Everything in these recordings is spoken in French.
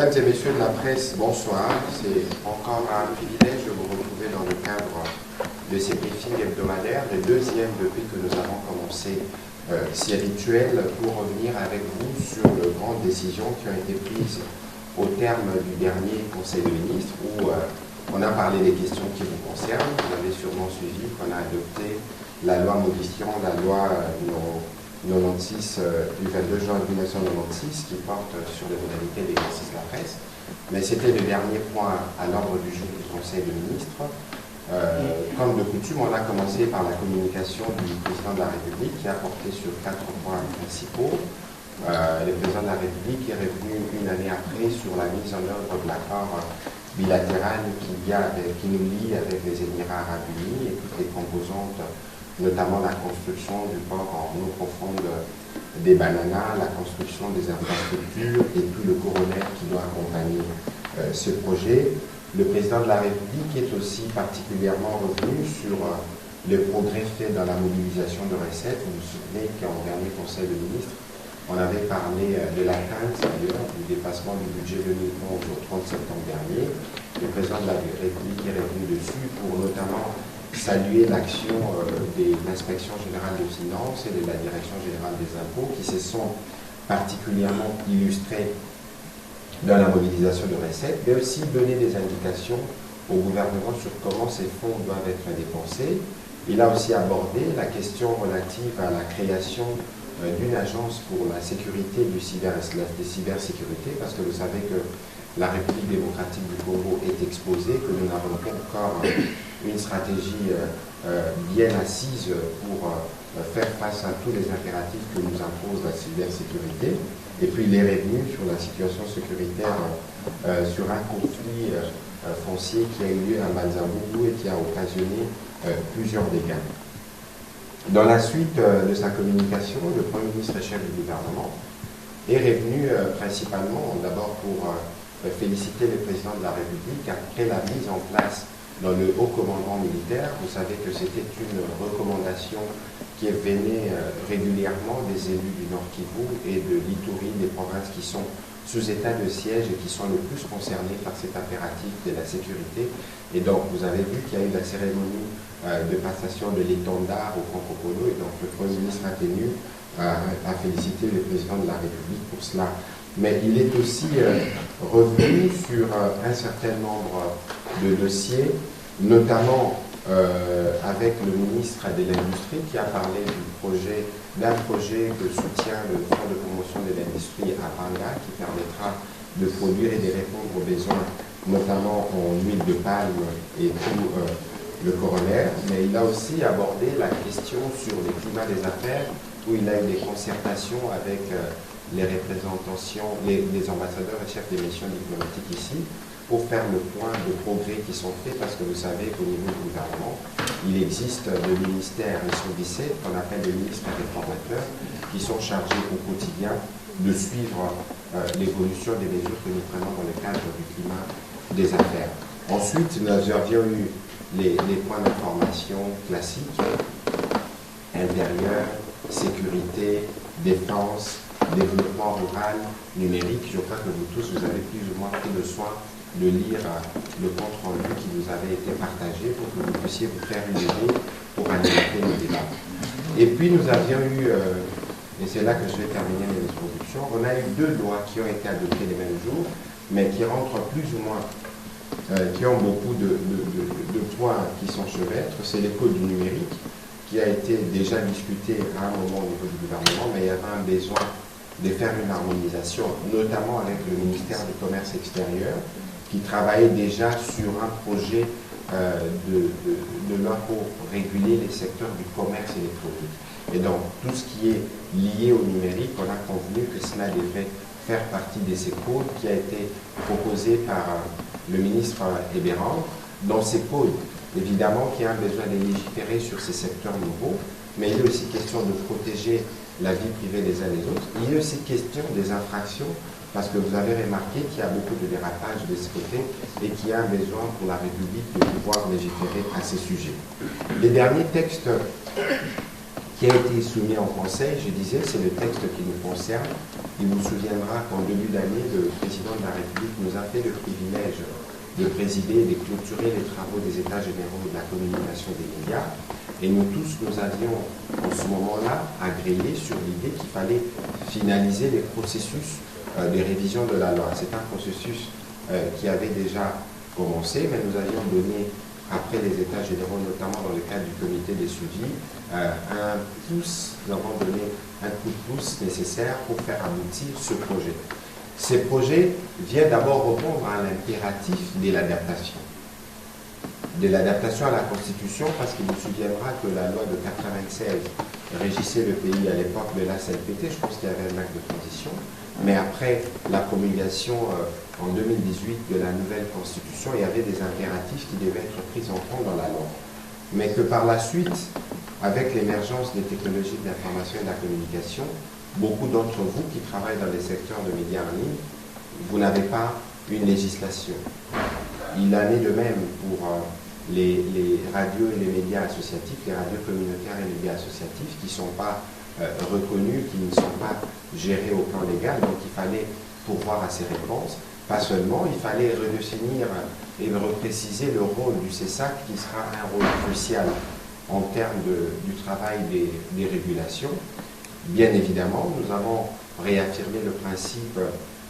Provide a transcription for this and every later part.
Mesdames et messieurs de la presse, bonsoir. C'est encore un privilège de vous retrouver dans le cadre de ces briefings hebdomadaires, le deuxième depuis que nous avons commencé ces rituels, pour revenir avec vous sur les grandes décisions qui ont été prises au terme du dernier Conseil des ministres où on a parlé des questions qui vous concernent. Vous avez sûrement suivi qu'on a adopté la loi modifiant la loi 96 du 22 juin 1996 qui porte sur les modalités d'exercice de la presse. Mais c'était le dernier point à l'ordre du jour du Conseil des ministres. Comme de coutume, on a commencé par la communication du président de la République qui a porté sur 4 points principaux. Le président de la République est revenu une année après sur la mise en œuvre de l'accord bilatéral qui nous lie avec les Émirats arabes unis et toutes les composantes, notamment la construction du port en eau profonde des Bananas, la construction des infrastructures et tout le corollaire qui doit accompagner ce projet. Le président de la République est aussi particulièrement revenu sur les progrès faits dans la mobilisation de recettes. Vous vous souvenez qu'en dernier Conseil des ministres, on avait parlé de l'atteinte d'ailleurs du dépassement du budget 2011 au 30 septembre dernier. Le président de la République est revenu dessus pour notamment saluer l'action de l'Inspection générale des finances et de la Direction générale des impôts qui se sont particulièrement illustrés dans la mobilisation de recettes, mais aussi donner des indications au gouvernement sur comment ces fonds doivent être dépensés. Il a aussi abordé la question relative à la création d'une agence pour la sécurité des cybersécurités, parce que vous savez que la République démocratique du Congo est exposée, que nous n'avons pas encore une stratégie bien assise pour faire face à tous les impératifs que nous impose la cybersécurité. Et puis il est revenu sur la situation sécuritaire sur un conflit foncier qui a eu lieu à Banzabougou et qui a occasionné plusieurs dégâts. Dans la suite de sa communication, le Premier ministre et chef du gouvernement est revenu principalement d'abord pour féliciter le président de la République après la mise en place dans le haut commandement militaire. Vous savez que c'était une recommandation qui venait régulièrement des élus du Nord Kivu et de l'Ituri, des provinces qui sont sous état de siège et qui sont le plus concernés par cet impératif de la sécurité. Et donc, vous avez vu qu'il y a eu la cérémonie de passation de l'étendard au Campopolo, et donc le Premier ministre a tenu à féliciter le président de la République pour cela. Mais il est aussi revenu sur un certain nombre de dossiers, notamment avec le ministre de l'Industrie qui a parlé d'un projet de soutien de fonds de promotion de l'industrie à Banga qui permettra de produire et de répondre aux besoins, notamment en huile de palme et tout le corollaire. Mais il a aussi abordé la question sur le climat des affaires, où il a eu des concertations avec les représentations, les ambassadeurs et chefs des missions diplomatiques ici, pour faire le point de progrès qui sont faits, parce que vous savez qu'au niveau du gouvernement, il existe des ministères, ils sont 17, qu'on appelle des ministères réformateurs, qui sont chargés au quotidien de suivre l'évolution des mesures que nous prenons dans le cadre du climat des affaires. Ensuite, nous avions eu les points d'information classiques, intérieur, sécurité, défense, développement rural, numérique. Je crois que vous tous, vous avez plus ou moins pris le soin de lire le compte rendu qui vous avait été partagé pour que vous puissiez vous faire une idée pour alimenter le débat. Et puis nous avions eu, et c'est là que je vais terminer mes introductions, on a eu 2 lois qui ont été adoptées les mêmes jours, mais qui rentrent plus ou moins, qui ont beaucoup de points qui sont chevêtres. C'est le code du numérique qui a été déjà discuté à un moment au niveau du gouvernement, mais il y avait un besoin de faire une harmonisation, notamment avec le ministère du Commerce extérieur, qui travaillait déjà sur un projet de loi pour réguler les secteurs du commerce électronique. Et donc, tout ce qui est lié au numérique, on a convenu que cela devait faire partie de ces codes qui a été proposé par le ministre Ebérand. Dans ces codes, évidemment qu'il y a un besoin de légiférer sur ces secteurs nouveaux, mais il est aussi question de protéger la vie privée des uns des autres. Il est aussi question des infractions, parce que vous avez remarqué qu'il y a beaucoup de dérapages de ce côté et qu'il y a un besoin pour la République de pouvoir légiférer à ces sujets. Les derniers textes qui a été soumis en Conseil, je disais, c'est le texte qui nous concerne, il vous souviendra qu'en début d'année, le président de la République nous a fait le privilège de présider et de clôturer les travaux des États généraux de la communication des médias. Et nous tous, nous avions en ce moment-là agréé sur l'idée qu'il fallait finaliser les processus de révision de la loi. C'est un processus qui avait déjà commencé, mais nous avions donné, après les États généraux, notamment dans le cadre du comité des suivis, un pouce, nous avons donné un coup de pouce nécessaire pour faire aboutir ce projet. Ces projets viennent d'abord répondre à l'impératif de l'adaptation. De l'adaptation à la Constitution, parce qu'il vous souviendra que la loi de 96 régissait le pays à l'époque de la CNPT, je pense qu'il y avait un acte de transition, mais après la promulgation en 2018 de la nouvelle Constitution, il y avait des impératifs qui devaient être pris en compte dans la loi. Mais que par la suite, avec l'émergence des technologies de l'information et de la communication, beaucoup d'entre vous qui travaillent dans les secteurs de médias en ligne, vous n'avez pas une législation. Il en est de même pour les radios et les médias associatifs, les radios communautaires et les médias associatifs qui ne sont pas reconnus, qui ne sont pas gérés au plan légal. Donc il fallait pourvoir à ces réponses. Pas seulement, il fallait redéfinir et repréciser le rôle du CESAC qui sera un rôle crucial en termes du travail des régulations. Bien évidemment, nous avons réaffirmé le principe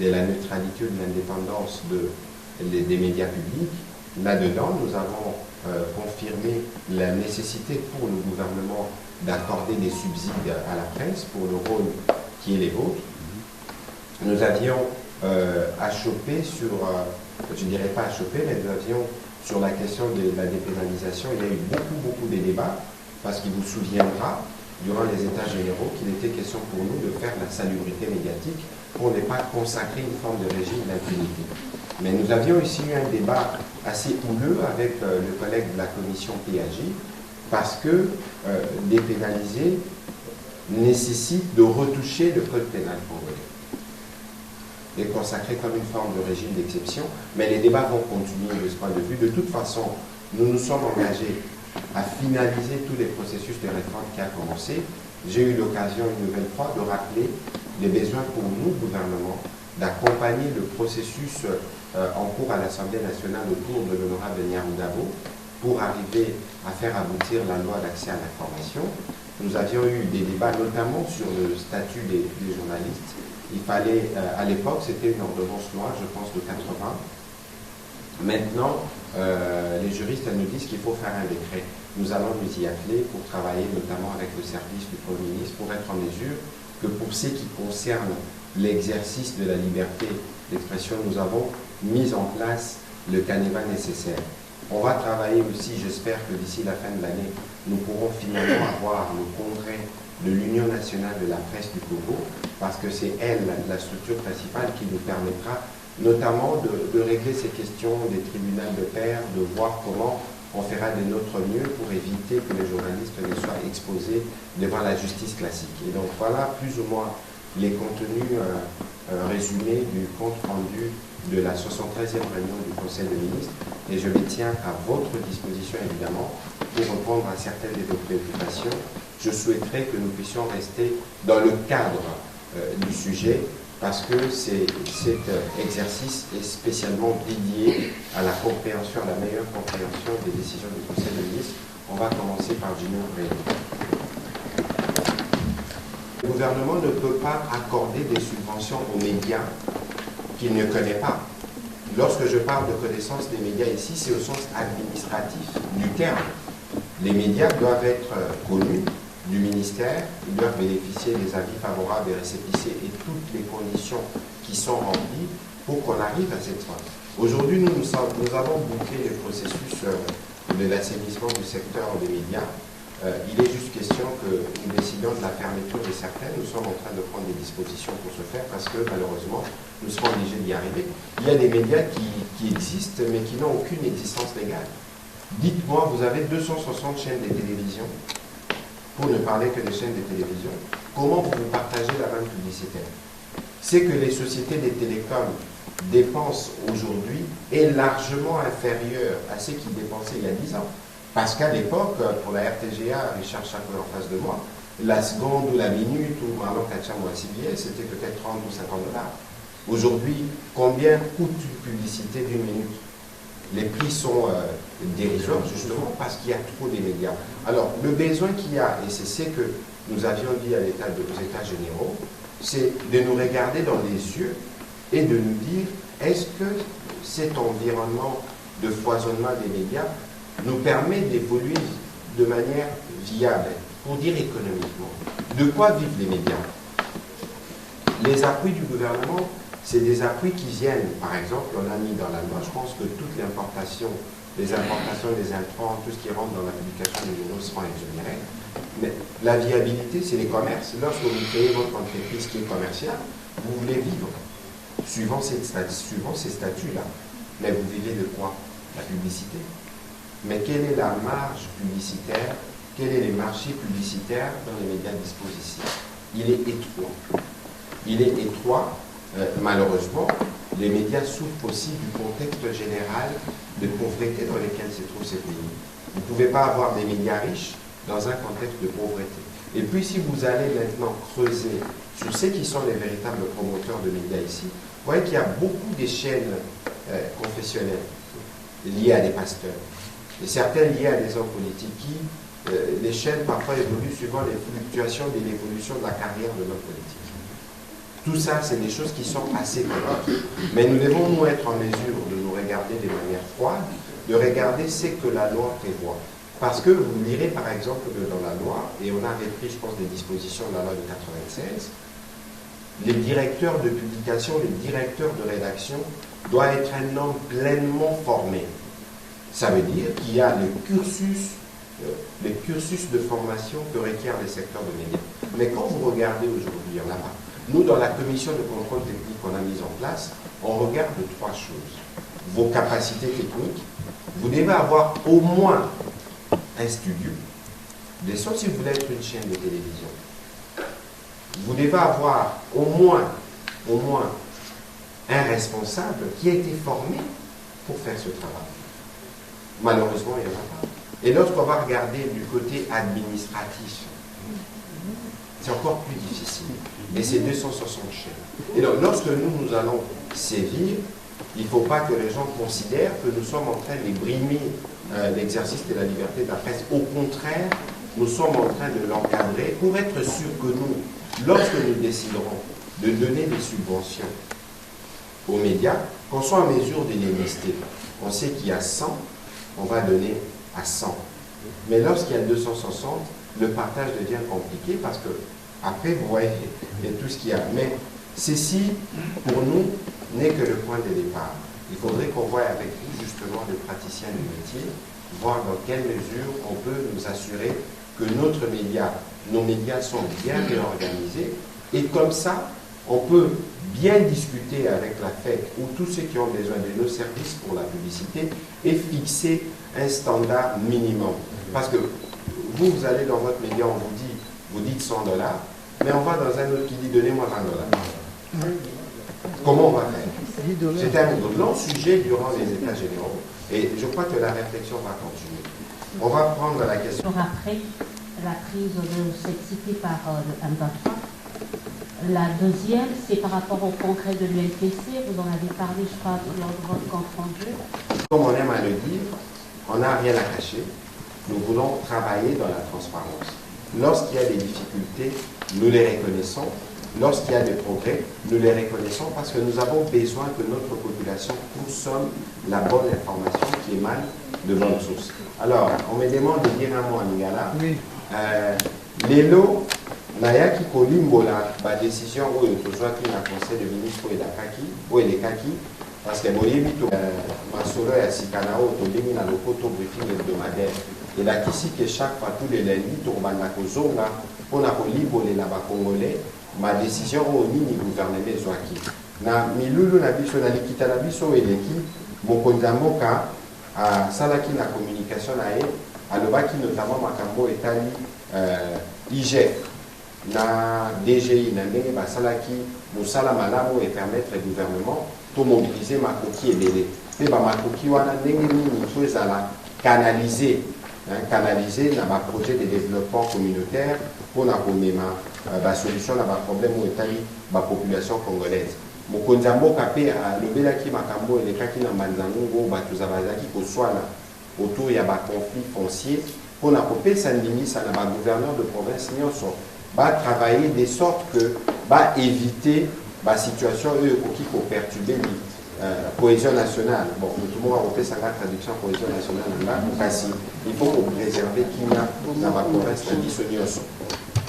de la neutralité ou de l'indépendance des médias publics. Là-dedans, nous avons confirmé la nécessité pour le gouvernement d'accorder des subsides à la presse pour le rôle qui est les vôtres. Nous avions achoppé sur, je ne dirais pas achoppé, mais nous avions sur la question de la dépénalisation, il y a eu beaucoup de débats, parce qu'il vous souviendra, durant les États généraux, qu'il était question pour nous de faire la salubrité médiatique pour ne pas consacrer une forme de régime d'impunité. Mais nous avions ici eu un débat assez houleux avec le collègue de la commission PAJ, parce que dépénaliser nécessite de retoucher le code pénal congolais et consacrer comme une forme de régime d'exception, mais les débats vont continuer de ce point de vue. De toute façon, nous nous sommes engagés à finaliser tous les processus de réforme qui a commencé. J'ai eu l'occasion une nouvelle fois de rappeler les besoins pour nous, gouvernement, d'accompagner le processus en cours à l'Assemblée nationale autour de l'honorable Nyarudabo pour arriver à faire aboutir la loi d'accès à l'information. Nous avions eu des débats notamment sur le statut des journalistes. Il fallait, à l'époque, c'était une ordonnance loi, je pense, de 80. Maintenant, les juristes nous disent qu'il faut faire un décret. Nous allons nous y atteler pour travailler notamment avec le service du Premier ministre pour être en mesure que pour ce qui concerne l'exercice de la liberté d'expression, nous avons mis en place le canevas nécessaire. On va travailler aussi, j'espère que d'ici la fin de l'année, nous pourrons finalement avoir le congrès de l'Union nationale de la presse du Congo, parce que c'est elle, la structure principale, qui nous permettra notamment de régler ces questions des tribunaux de pairs, de voir comment on fera de notre mieux pour éviter que les journalistes ne soient exposés devant la justice classique. Et donc voilà plus ou moins les contenus résumés du compte rendu de la 73e réunion du Conseil des ministres, et je les tiens à votre disposition évidemment pour répondre à certaines de vos préoccupations. Je souhaiterais que nous puissions rester dans le cadre du sujet, parce que cet exercice est spécialement dédié à la compréhension, à la meilleure compréhension des décisions du Conseil des ministres. On va commencer par Gino Rémy. Le gouvernement ne peut pas accorder des subventions aux médias qu'il ne connaît pas. Lorsque je parle de connaissance des médias ici, c'est au sens administratif du terme. Les médias doivent être connus du ministère, ils doivent bénéficier des avis favorables et récépissés et toutes les conditions qui sont remplies pour qu'on arrive à cette fin. Aujourd'hui, nous avons bouclé le processus de l'assainissement du secteur des médias. Il est juste question que nous décidons de la fermeture de certaines. Nous sommes en train de prendre des dispositions pour ce faire parce que malheureusement, nous serons obligés d'y arriver. Il y a des médias qui existent mais qui n'ont aucune existence légale. Dites-moi, vous avez 260 chaînes de télévision, pour ne parler que des chaînes de télévision. Comment vous partagez la manne publicitaire? C'est que les sociétés des télécoms dépensent aujourd'hui est largement inférieur à ce qu'ils dépensaient il y a 10 ans. Parce qu'à l'époque, pour la RTGA, Richard Chacun en face de moi, la seconde ou la minute ou Marlon Kacham ou CBS, c'était peut-être 30 ou 50 dollars. Aujourd'hui, combien coûte une publicité d'une minute? Les prix sont dérisoires justement parce qu'il y a trop de médias. Alors, le besoin qu'il y a, et c'est ce que nous avions dit aux États généraux, c'est de nous regarder dans les yeux et de nous dire, est-ce que cet environnement de foisonnement des médias nous permet d'évoluer de manière viable, pour dire économiquement. De quoi vivent les médias? Les appuis du gouvernement, c'est des appuis qui viennent, par exemple, on a mis dans la loi, je pense que toutes les importations des intrants, tout ce qui rentre dans la publication des journaux seront exonérés. Mais la viabilité, c'est les commerces. Lorsque vous créez votre entreprise qui est commerciale, vous voulez vivre, suivant ces statuts-là. Mais vous vivez de quoi? La publicité. Mais quelle est la marge publicitaire? Quels sont les marchés publicitaires dont les médias disposent ici? Il est étroit. Il est étroit. Malheureusement, les médias souffrent aussi du contexte général de pauvreté dans lequel se trouvent ces pays. Vous ne pouvez pas avoir des médias riches dans un contexte de pauvreté. Et puis, si vous allez maintenant creuser sur ceux qui sont les véritables promoteurs de médias ici, vous voyez qu'il y a beaucoup de chaînes confessionnelles liées à des pasteurs, et certaines liées à des hommes politiques qui, les chaînes parfois évoluent suivant les fluctuations de l'évolution de la carrière de l'homme politique. Tout ça, c'est des choses qui sont assez compliquées. Mais nous devons nous être en mesure de nous regarder de manière froide, de regarder ce que la loi prévoit. Parce que vous lirez par exemple que dans la loi, et on a repris, je pense, des dispositions de la loi de 96, les directeurs de publication, les directeurs de rédaction doivent être un homme pleinement formé. Ça veut dire qu'il y a le cursus de formation que requièrent les secteurs de médias. Mais quand vous regardez aujourd'hui, il n'y en a pas. Nous, dans la commission de contrôle technique qu'on a mise en place, on regarde trois choses. Vos capacités techniques, vous devez avoir au moins un studio, sauf si vous voulez être une chaîne de télévision. Vous devez avoir au moins un responsable qui a été formé pour faire ce travail. Malheureusement, il n'y en a pas. Et lorsqu'on va regarder du côté administratif, c'est encore plus difficile. Et c'est 260 chaînes. Et donc, lorsque nous allons sévir, il ne faut pas que les gens considèrent que nous sommes en train de brimer l'exercice de la liberté de la presse. Au contraire, nous sommes en train de l'encadrer pour être sûr que nous, lorsque nous déciderons de donner des subventions aux médias, qu'on soit en mesure de les lister. On sait qu'il y a 100, on va donner à 100. Mais lorsqu'il y a 260, le partage devient compliqué parce que après, vous voyez, il y a tout ce qu'il y a. Mais ceci, pour nous, n'est que le point de départ. Il faudrait qu'on voie avec vous, justement, les praticiens du métier, voir dans quelle mesure on peut nous assurer que nos médias sont bien réorganisés. Et comme ça, on peut bien discuter avec la FEC ou tous ceux qui ont besoin de nos services pour la publicité et fixer un standard minimum. Parce que vous allez dans votre média, on vous dites 100 $, mais on va dans un autre qui dit donnez-moi 20 $. Comment on va faire? C'est un long sujet durant les États généraux et je crois que la réflexion va continuer. On va prendre la question. Après la prise de cette cité par M23, la deuxième, c'est par rapport au congrès de l'UNPC. Vous en avez parlé, je crois, lors de votre compte rendu. Comme on aime à le dire, on n'a rien à cacher. Nous voulons travailler dans la transparence. Lorsqu'il y a des difficultés, nous les reconnaissons. Lorsqu'il y a des progrès, nous les reconnaissons parce que nous avons besoin que notre population consomme la bonne information qui émane de bonnes sources. Alors, on me demande de dire un mot en lingala. Oui. Lelo, nayaki kolimbola ba décision oyo tozwaki na conseil de ministre oyo elekaki parce que boyebi to masolo ya sikana oyo tolingi na lopoto briefing hebdomadaire elakisi que chaque fois tous les lundis tokobanda kozonga mpona kolimbolela bacongolais ma décision oyo nini gouvernement ezwaki na milulu na biso na likita na biso oyo eleki mokonzi ya mboka asalaki na communication na ye alobaki notamment makambo etali IGF na DGI na ndenge basalaki mosala malamu et permettre le gouvernement to mobiliser makoki ebele pe ba makoki wana ndenge nini to ezala canaliser canaliser dans un projet de développement communautaire pour la solution à un problème où est la population congolaise. Mokonzi mboka pe alobelaki makambo elekaki na manzango bato bazalaki koswana autour ya ba conflit foncier pour kopesa ndimisa na ba gouverneur de province nyonso ba travailler de sorte que ba éviter ba situation qui peut perturber la cohésion nationale. Bon, tout le monde a repris sa traduction cohésion nationale là, il faut préserver Kina dans la province de Bissonioso.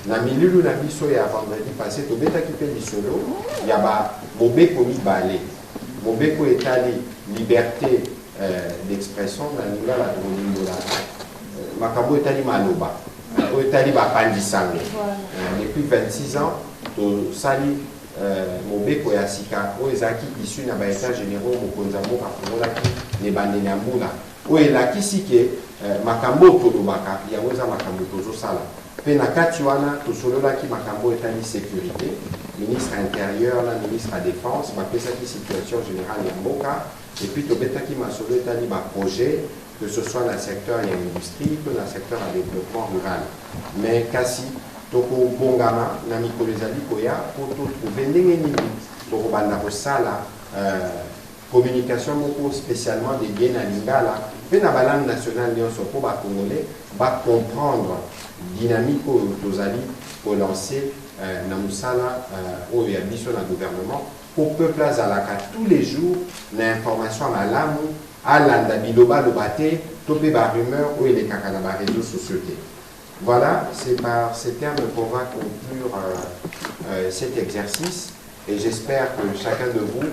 Na milieu na biso ya vendredi passé tobetaki pe lisolo ya ba mobeko mibale mobeko etali liberté d'expression na lingala tolingola makambo etali maloba etali bapandisango depuis 26 ans tosali mobeko ya sika oyo ezalaki issu na baétat généraux mokonzi mboka afungolaki ne bandeni ya mbula oyo elakisi ke makambo tolobaka yango eza makambo tozosala. Na kati wana tosololaki makambo etali sécurité, ministre intérieur, la ministre à défense, bapesaki situation générale ya mboka, et puis tobetaki masolo etali ba projet, que ce soit dans le secteur ya industrie, que dans le secteur à développement rural. Mais kasi toko bongama na mikolo ezali koya po totrouve ndenge nini tokobanda kosala communication moko spécialement dédiée na lingala mpe na balangue nationale nyonso mpo bacongolais bacomprendre dynamique oyo tozali kolancer na mosala oyo ya biso na gouvernement po peuple azalaka tous les jours na information malamu alanda biloba te to mpe barumeur oyo elekaka na baréseaux sociaux te. Voilà, c'est par ces termes qu'on va conclure cet exercice et j'espère que chacun de vous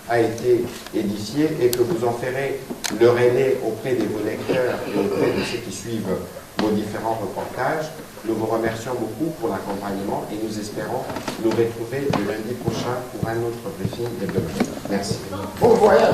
a été édifié et que vous en ferez le relais auprès de vos lecteurs et auprès de ceux qui suivent vos différents reportages. Nous vous remercions beaucoup pour l'accompagnement et nous espérons nous retrouver le lundi prochain pour un autre briefing hebdomadaire. Merci. Bon voyage.